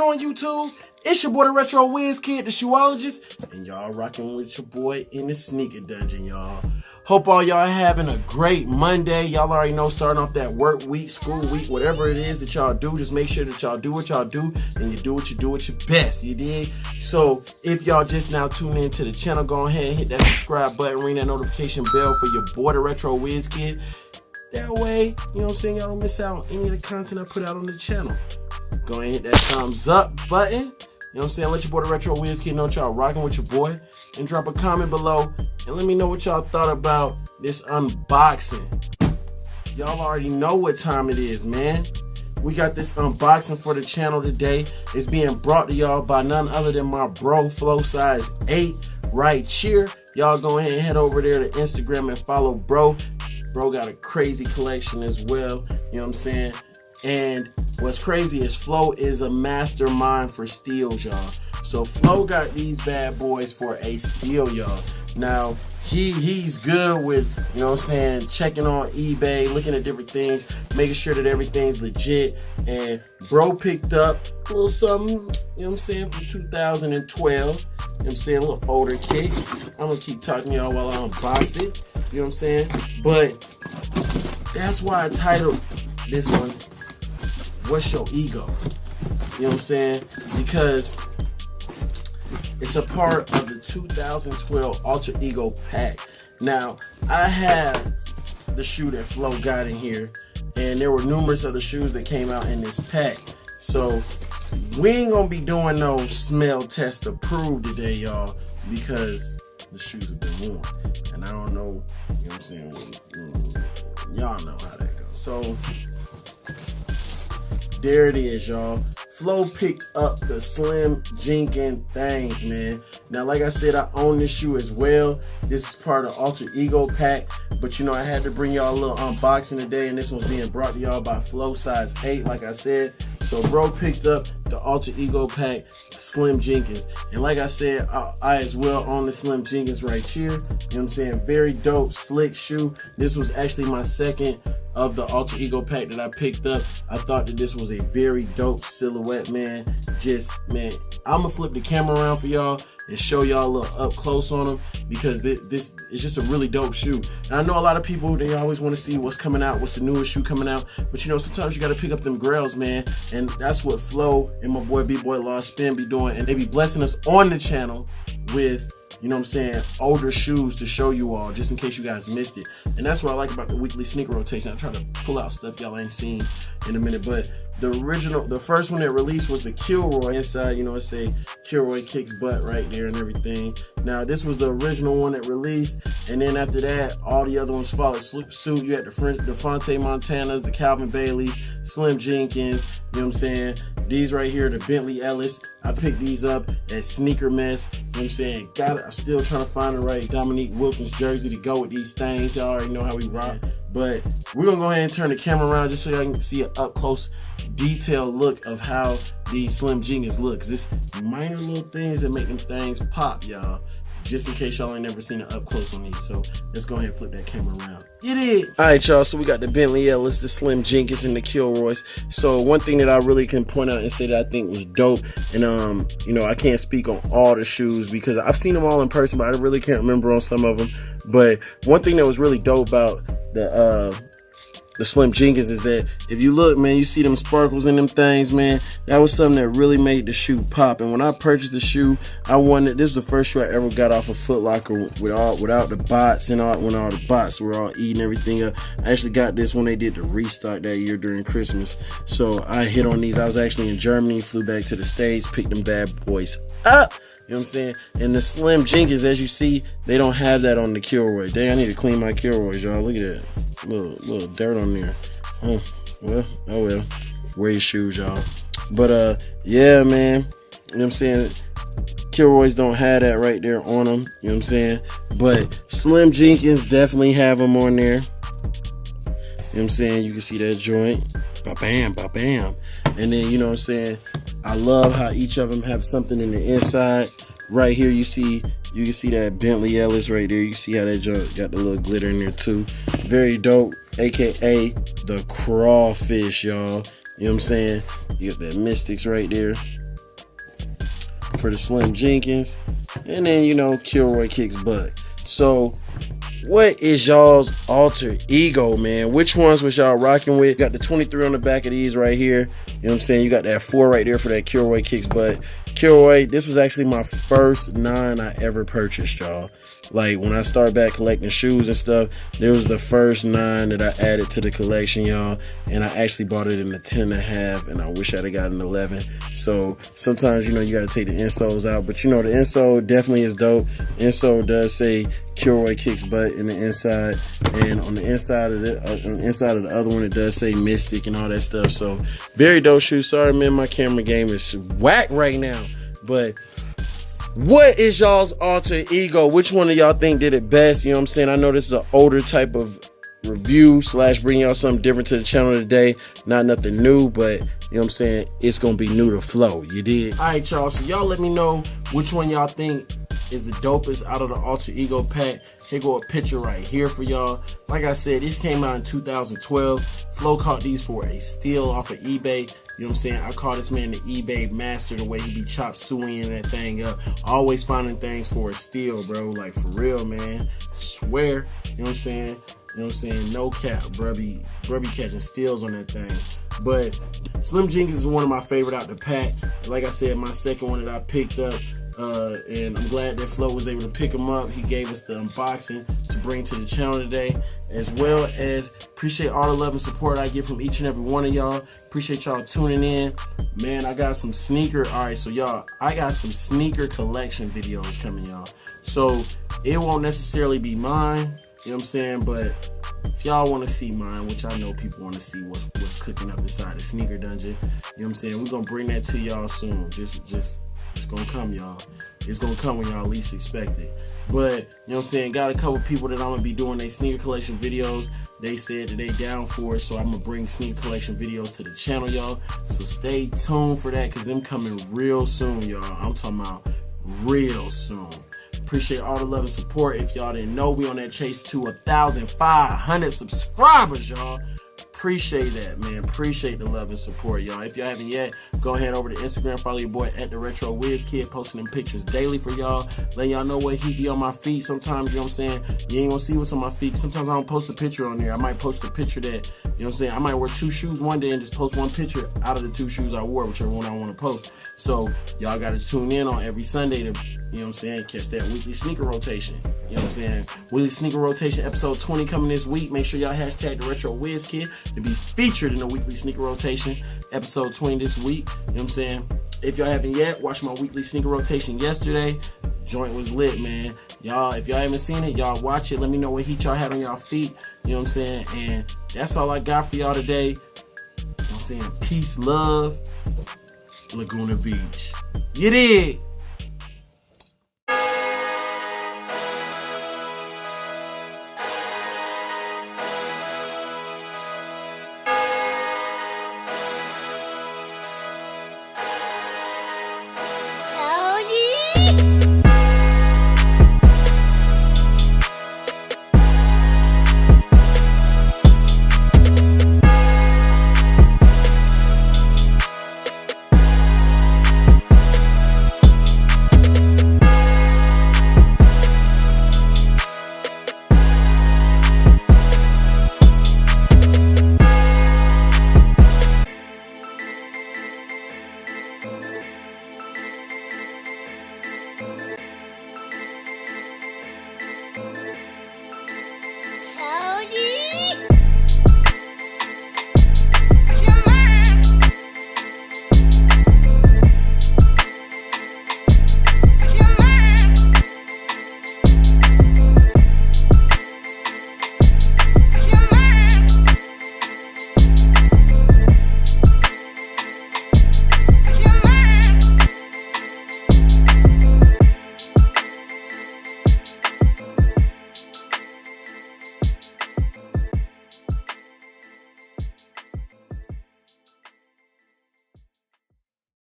on YouTube? It's your boy the Retro Wiz Kid, the shoeologist, and y'all rocking with your boy in the sneaker dungeon, y'all. Hope all y'all having a great Monday. Y'all already know, starting off that work week, school week, whatever it is that y'all do, just make sure that y'all do what y'all do and you do what you do at your best, you dig? So if y'all just now tune into the channel, go ahead and hit that subscribe button, ring that notification bell for your boy the Retro Wiz Kid. That way, you know what I'm saying, y'all don't miss out on any of the content I put out on the channel. Go ahead and hit that thumbs up button. You know what I'm saying? Let your boy the Retro Wiz Kid know y'all rocking with your boy. And drop a comment below and let me know what y'all thought about this unboxing. Y'all already know what time it is, man. We got this unboxing for the channel today. It's being brought to y'all by none other than my bro, Flow Size 8, right here. Y'all go ahead and head over there to Instagram and follow bro. Bro got a crazy collection as well. You know what I'm saying? And what's crazy is Flo is a mastermind for steals, y'all. So Flo got these bad boys for a steal, y'all. Now, he's good with, you know what I'm saying, checking on eBay, looking at different things, making sure that everything's legit. And bro picked up a little something, you know what I'm saying, from 2012. You know what I'm saying, a little older kid. I'm gonna keep talking to y'all while I unbox it. You know what I'm saying? But that's why I titled this one, What's Your Ego? You know what I'm saying? Because it's a part of the 2012 Alter Ego pack. Now, I have the shoe that Flo got in here, and there were numerous other shoes that came out in this pack. So we ain't gonna be doing no smell test approved today, y'all, because the shoes have been worn. And I don't know, you know what I'm saying? Y'all know how that goes. So there it is, y'all. Flo picked up the Slim Jenkins things, man. Now, like I said, I own this shoe as well. This is part of Alter Ego pack. But, you know, I had to bring y'all a little unboxing today. And this one's being brought to y'all by Flow Size 8, like I said. So, bro picked up the Alter Ego pack, Slim Jenkins. And like I said, I as well own the Slim Jenkins right here. You know what I'm saying? Very dope, slick shoe. This was actually my second of the Alter Ego pack that I picked up. I thought that this was a very dope silhouette, man. Just, man, I'm gonna flip the camera around for y'all and show y'all a little up close on them, because this is just a really dope shoe. And I know a lot of people, they always want to see what's coming out, what's the newest shoe coming out, but you know, sometimes you got to pick up them grails, man. And that's what Flo and my boy B-Boy Lost Spin be doing, and they be blessing us on the channel with, you know what I'm saying, older shoes to show you all, just in case you guys missed it. And that's what I like about the weekly sneaker rotation. I try to pull out stuff y'all ain't seen in a minute. But the first one that released was the Kilroy. Inside, you know, it say Kilroy kicks butt right there and everything. Now, this was the original one that released. And then after that, all the other ones followed suit. You had the Fonte Montanas, the Calvin Baileys, Slim Jenkins, you know what I'm saying? These right here, the Bentley Ellis. I picked these up at Sneaker Mess. You know what I'm saying? I'm still trying to find the right Dominique Wilkins jersey to go with these things. Y'all already know how we rock. But we're going to go ahead and turn the camera around just so y'all can see an up-close, detailed look of how these Slim Jenkins look. Because it's minor little things that make them things pop, y'all. Just in case y'all ain't never seen it up close on these. So let's go ahead and flip that camera around. You did. All right, y'all. So we got the Bentley Ellis, the Slim Jenkins, and the Kilroys. So one thing that I really can point out and say that I think was dope, and you know, I can't speak on all the shoes because I've seen them all in person, but I really can't remember on some of them. But one thing that was really dope about the Slim Jenkins is that if you look, man, you see them sparkles in them things, man. That was something that really made the shoe pop. And when I purchased the shoe, I wanted, this was the first shoe I ever got off of Foot Locker without the bots and all, when all the bots were all eating everything up. I actually got this when they did the restock that year during Christmas. So I hit on these. I was actually in Germany, flew back to the States, picked them bad boys up. You know what I'm saying? And the Slim Jenkins, as you see, they don't have that on the Kilroy. Dang, I need to clean my Kilroys, y'all. Look at that. Little dirt on there. Oh well. Wear your shoes, y'all. But yeah, man. You know what I'm saying? Kilroys don't have that right there on them. You know what I'm saying? But Slim Jenkins definitely have them on there. You know what I'm saying? You can see that joint. Ba-bam, ba-bam. And then, you know what I'm saying? I love how each of them have something in the inside. Right here, you can see that Bentley Ellis right there. You can see how that joint got the little glitter in there too. Very dope, aka the crawfish, y'all. You know what I'm saying? You got that Mystics right there. for the Slim Jenkins. And then, you know, Kilroy kicks butt. So, what is y'all's alter ego, man? Which ones was y'all rocking with? Got the 23 on the back of these right here. You know what I'm saying? You got that 4 right there for that Kilroy kicks butt. Kilroy, this was actually my first 9 I ever purchased, y'all. Like, when I started back collecting shoes and stuff, there was the first 9 that I added to the collection, y'all. And I actually bought it in a 10.5, and I wish I'd have got an 11. So, sometimes, you know, you got to take the insoles out. But, you know, the insole definitely is dope. Insole does say Kilroy kicks butt in the inside. And on the inside of the other one, it does say Mystic and all that stuff. So, very dope shoe. Sorry, man, my camera game is whack right now. But what is y'all's alter ego? Which one of y'all think did it best? You know what I'm saying? I know this is an older type of review / bring y'all something different to the channel today. Not nothing new, but you know what I'm saying? It's going to be new to flow. You did? All right, y'all. So y'all let me know which one y'all think is the dopest out of the alter ego pack. Here go a picture right here for y'all. Like I said, this came out in 2012. Flo caught these for a steal off of eBay. You know what I'm saying? I call this man the eBay master, the way he be chop sueying that thing up. Always finding things for a steal, bro. Like, for real, man. Swear. You know what I'm saying? You know what I'm saying? No cap, bro. Be catching steals on that thing. But Slim Jenkins is one of my favorite out the pack. Like I said, my second one that I picked up. And I'm glad that Flo was able to pick him up. He gave us the unboxing to bring to the channel today, as well as appreciate all the love and support I get from each and every one of y'all. Appreciate y'all tuning in. Man, I got some sneaker. All right, so y'all, I got some sneaker collection videos coming, y'all. So it won't necessarily be mine, you know what I'm saying? But if y'all want to see mine, which I know people want to see what's cooking up inside the sneaker dungeon, you know what I'm saying? We're gonna bring that to y'all soon. It's gonna come, y'all. It's gonna come when y'all least expect it. But, you know what I'm saying, got a couple people that I'm gonna be doing their sneaker collection videos. They said that they down for it, so I'm gonna bring sneaker collection videos to the channel, y'all. So stay tuned for that, because them coming real soon, y'all. I'm talking about real soon. Appreciate all the love and support. If y'all didn't know, we on that chase to 1,500 subscribers, y'all. Appreciate that, man. Appreciate the love and support, y'all. If y'all haven't yet, go ahead over to Instagram. Follow your boy at the Retro Wiz Kid, posting them pictures daily for y'all. Letting y'all know what he be on my feet. Sometimes, you know what I'm saying, you ain't gonna see what's on my feet. Sometimes I don't post a picture on there. I might post a picture that, you know what I'm saying, I might wear 2 shoes one day and just post one picture out of the 2 shoes I wore, whichever one I want to post. So y'all gotta tune in on every Sunday to, you know what I'm saying, catch that weekly sneaker rotation. You know what I'm saying? Weekly sneaker rotation episode 20 coming this week. Make sure y'all hashtag the Retro Wiz Kid to be featured in the weekly sneaker rotation episode 20 this week. You know what I'm saying? If y'all haven't yet, watch my weekly sneaker rotation yesterday. Joint was lit, man. Y'all, if y'all haven't seen it, y'all watch it. Let me know what heat y'all have on y'all feet. You know what I'm saying? And that's all I got for y'all today. You know what I'm saying? Peace, love, Laguna Beach. You dig?